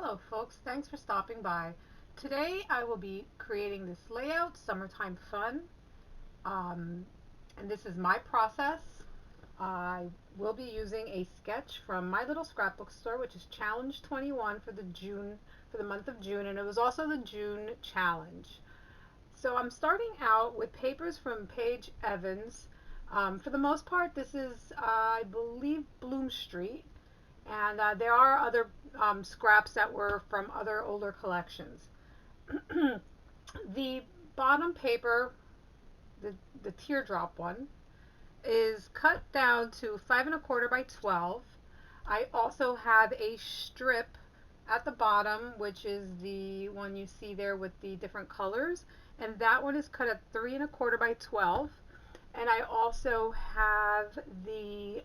Hello folks, thanks for stopping by. Today I will be creating this layout, Summertime Fun, um, and this is my process. I will be using a sketch from my little scrapbook store, which is Challenge 21 for the month of June, and it was also the June challenge. So I'm starting out with papers from Paige Evans. For the most part, this is, I believe, Bloom Street. And there are other scraps that were from other older collections. The bottom paper, the teardrop one, is cut down to 5 1/4 by 12. I also have a strip at the bottom, which is the one you see there with the different colors, and that one is cut at 3 1/4 by 12. And I also have the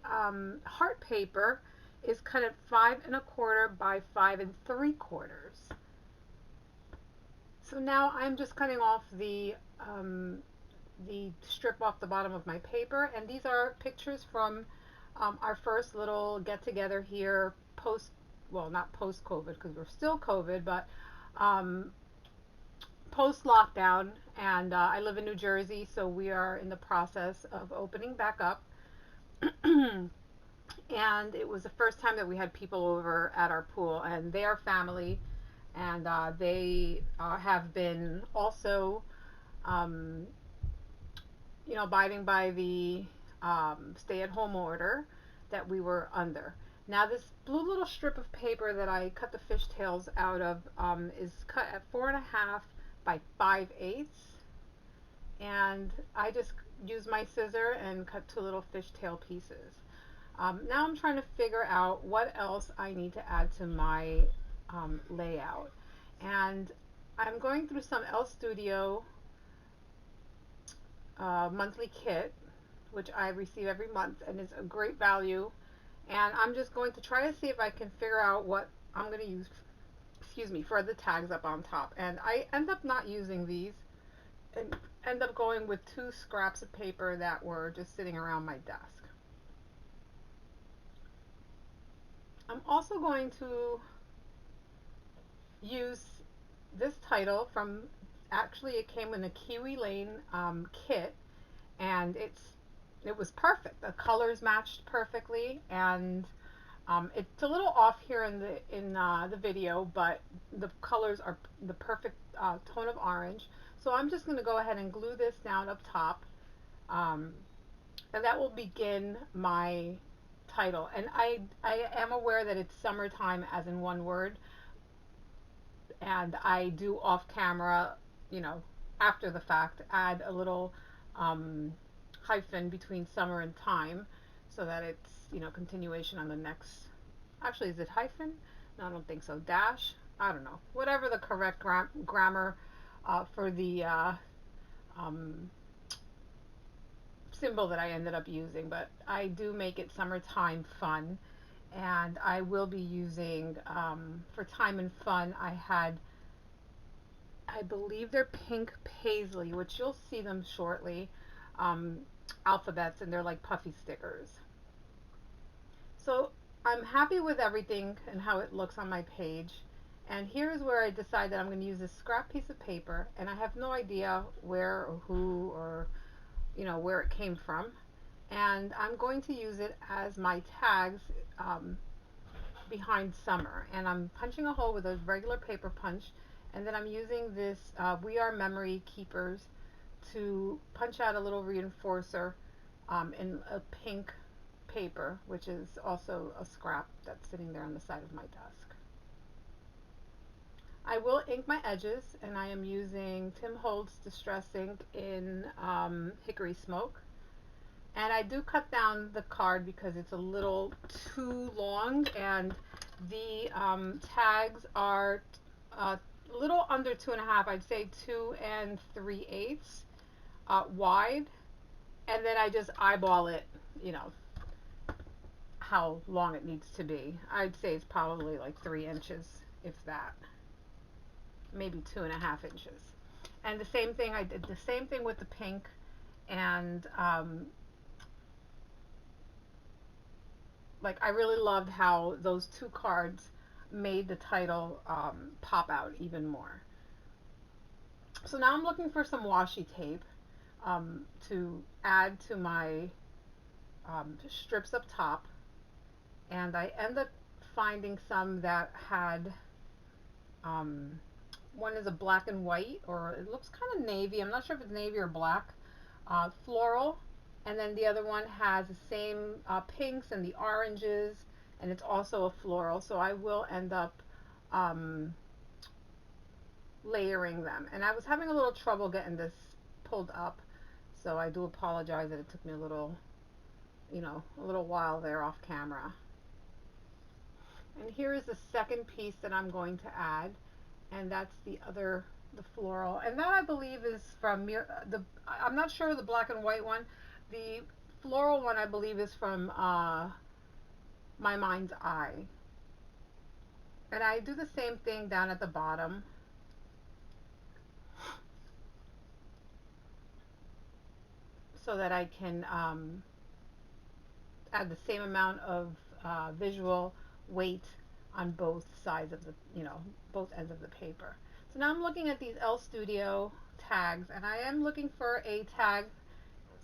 heart paper is cut at 5 1/4 by 5 3/4. So now I'm just cutting off the strip off the bottom of my paper, and these are pictures from our first little get together here post, well, not post COVID because we're still COVID, but post lockdown. And I live in New Jersey, so we are in the process of opening back up. And it was the first time that we had people over at our pool, and they are family, and they have been also um, abiding by the stay-at-home order that we were under. Now this blue little strip of paper that I cut the fishtails out of is cut at 4 1/2 by 5/8, and I just use my scissor and cut two little fishtail pieces. Now I'm trying to figure out what else I need to add to my layout. And I'm going through some L Studio monthly kit, which I receive every month and is a great value. And I'm just going to try to see if I can figure out what I'm going to use, excuse me, for the tags up on top. And I end up not using these and end up going with two scraps of paper that were just sitting around my desk. I'm also going to use this title from, actually it came in a Kiwi Lane kit, and it was perfect. The colors matched perfectly, and it's a little off here in the video, but the colors are the perfect tone of orange. So I'm just going to go ahead and glue this down up top, and that will begin my title. And I am aware that it's summertime as in one word, and I do off camera, after the fact, add a little hyphen between summer and time so that it's, continuation on the next. Actually, is it hyphen? No, I don't think so. Dash? I don't know. Whatever the correct grammar for the symbol that I ended up using, but I do make it Summertime Fun. And I will be using, for time and fun, I believe they're pink paisley, which you'll see them shortly, alphabets, and they're like puffy stickers. So I'm happy with everything and how it looks on my page. And here's where I decide that I'm going to use this scrap piece of paper, and I have no idea where or who or where it came from. And I'm going to use it as my tags behind summer. And I'm punching a hole with a regular paper punch, and then I'm using this We Are Memory Keepers to punch out a little reinforcer in a pink paper, which is also a scrap that's sitting there on the side of my desk. I will ink my edges, and I am using Tim Holtz Distress Ink in Hickory Smoke. And I do cut down the card because it's a little too long, and the tags are a little under 2 1/2, I'd say 2 3/8 wide, and then I just eyeball it, how long it needs to be. I'd say it's probably like 3 inches, if that, maybe 2 1/2 inches. And the same thing, I did the same thing with the pink, and like I really loved how those two cards made the title pop out even more. So now I'm looking for some washi tape to add to my strips up top, and I end up finding some that had one is a black and white, or it looks kind of navy. I'm not sure if it's navy or black, floral, and then the other one has the same pinks and the oranges, and it's also a floral. So I will end up layering them. And I was having a little trouble getting this pulled up, so I do apologize that it took me a little, a little while there off camera. And here is the second piece that I'm going to add, and that's the floral. And that I believe is from I'm not sure the black and white one. The floral one I believe is from My Mind's Eye. And I do the same thing down at the bottom. So that I can add the same amount of visual weight on both sides of the, both ends of the paper. So now I'm looking at these L Studio tags, and I am looking for a tag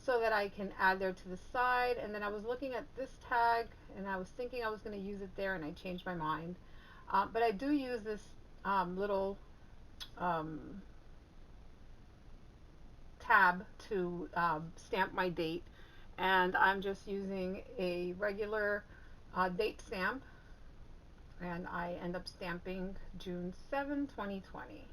so that I can add there to the side. And then I was looking at this tag, and I was thinking I was going to use it there, and I changed my mind. But I do use this little tab to stamp my date, and I'm just using a regular date stamp, and I end up stamping June 7, 2020.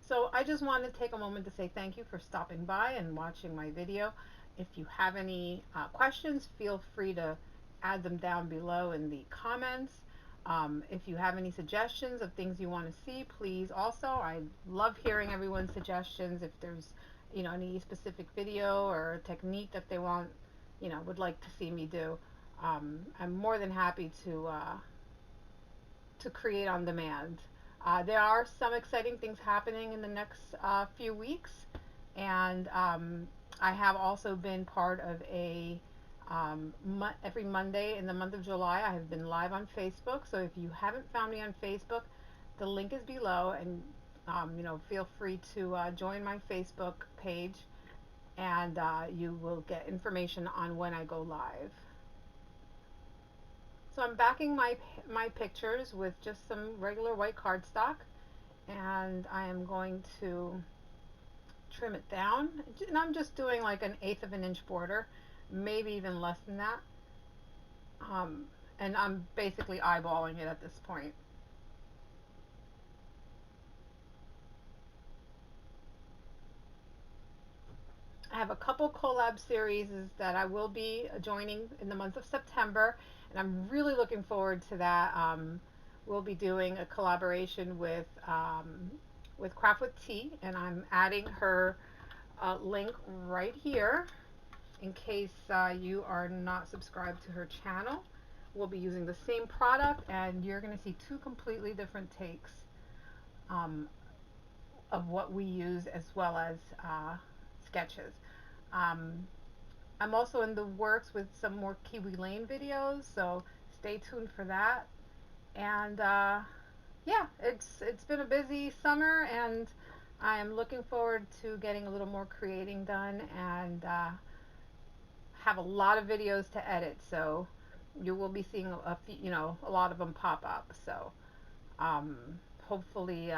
So I just wanted to take a moment to say thank you for stopping by and watching my video. If you have any questions, feel free to add them down below in the comments. If you have any suggestions of things you want to see, please also. I love hearing everyone's suggestions. If there's any specific video or technique that they want, would like to see me do, I'm more than happy to create on demand. There are some exciting things happening in the next few weeks, and I have also been part of a every Monday in the month of July I have been live on Facebook. So if you haven't found me on Facebook, the link is below, and feel free to join my Facebook page, and you will get information on when I go live. So I'm backing my pictures with just some regular white cardstock, and I am going to trim it down, and I'm just doing like 1/8 of an inch border, maybe even less than that, and I'm basically eyeballing it at this point. I have a couple collab series that I will be joining in the month of September, and I'm really looking forward to that. We'll be doing a collaboration with Craft with Tea, and I'm adding her link right here in case you are not subscribed to her channel. We'll be using the same product, and you're going to see two completely different takes of what we use, as well as sketches. I'm also in the works with some more Kiwi Lane videos, so stay tuned for that. And yeah, it's been a busy summer, and I am looking forward to getting a little more creating done, and have a lot of videos to edit, so you will be seeing a few, a lot of them pop up. So hopefully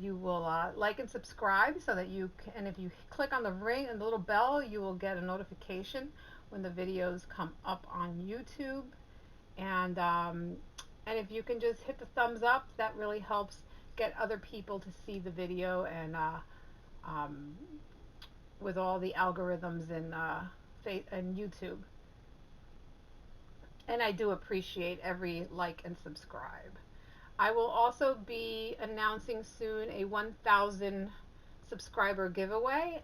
you will like and subscribe, so that you can, and if you click on the ring and the little bell, you will get a notification when the videos come up on YouTube. And if you can just hit the thumbs up, that really helps get other people to see the video, and with all the algorithms in YouTube. And I do appreciate every like and subscribe. I will also be announcing soon a 1,000 subscriber giveaway.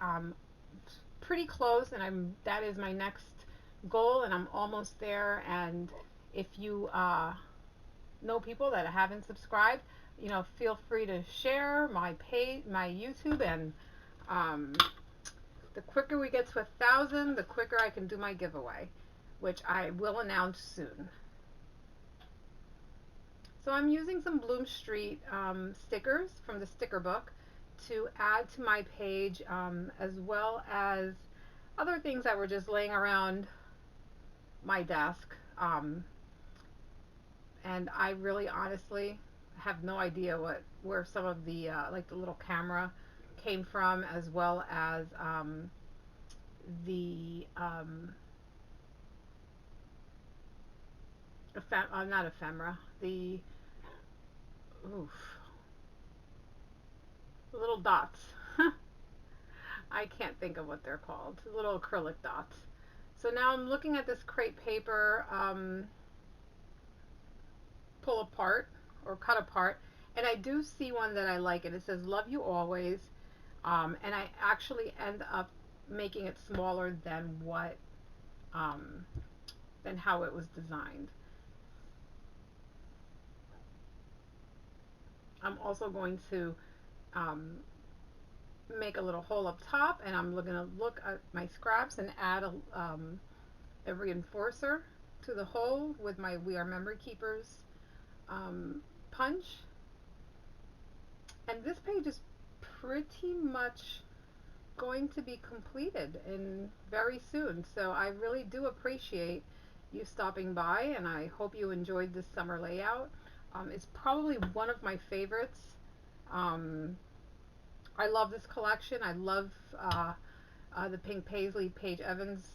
Pretty close, and that is my next goal, and I'm almost there. And if you know people that haven't subscribed, feel free to share my page, my YouTube, and The quicker we get to 1,000, the quicker I can do my giveaway, which I will announce soon. So I'm using some Bloom Street stickers from the sticker book to add to my page, as well as other things that were just laying around my desk. And I really honestly have no idea where some of the like the little camera came from, as well as the not ephemera, the oof, little dots. I can't think of what they're called, little acrylic dots. So now I'm looking at this crepe paper pull apart or cut apart, and I do see one that I like, and it says love you always, and I actually end up making it smaller than what than how it was designed. I'm also going to make a little hole up top, and I'm going to look at my scraps and add a reinforcer to the hole with my We Are Memory Keepers punch. And this page is pretty much going to be completed in very soon, so I really do appreciate you stopping by, and I hope you enjoyed this summer layout. It's probably one of my favorites. I love this collection. I love the Pink Paisley, Paige Evans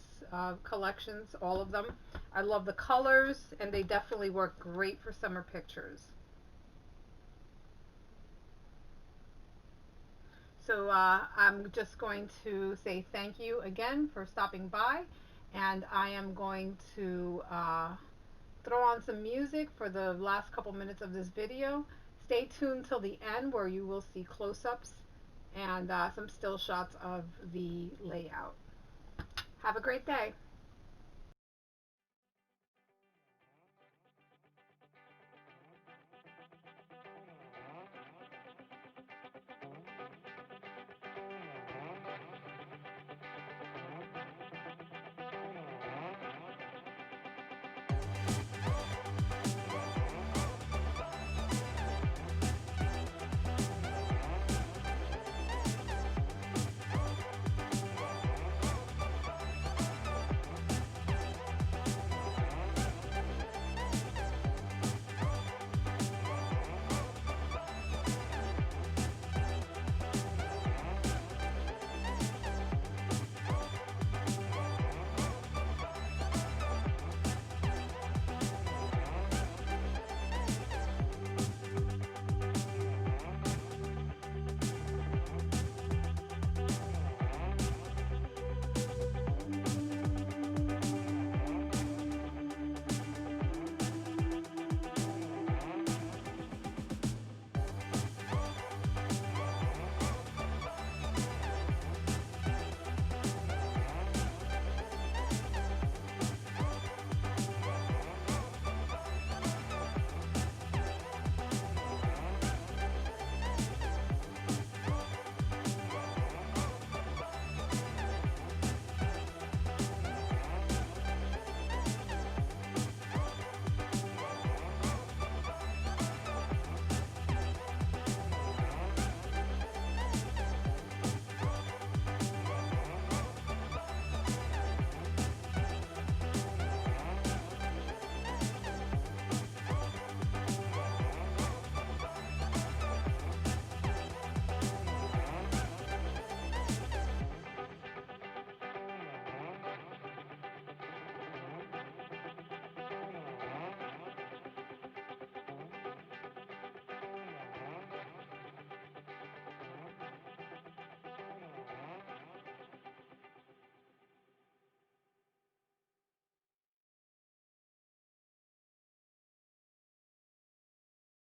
collections, all of them. I love the colors, and they definitely work great for summer pictures. So I'm just going to say thank you again for stopping by, and I am going to throw on some music for the last couple minutes of this video. Stay tuned till the end, where you will see close-ups and some still shots of the layout. Have a great day.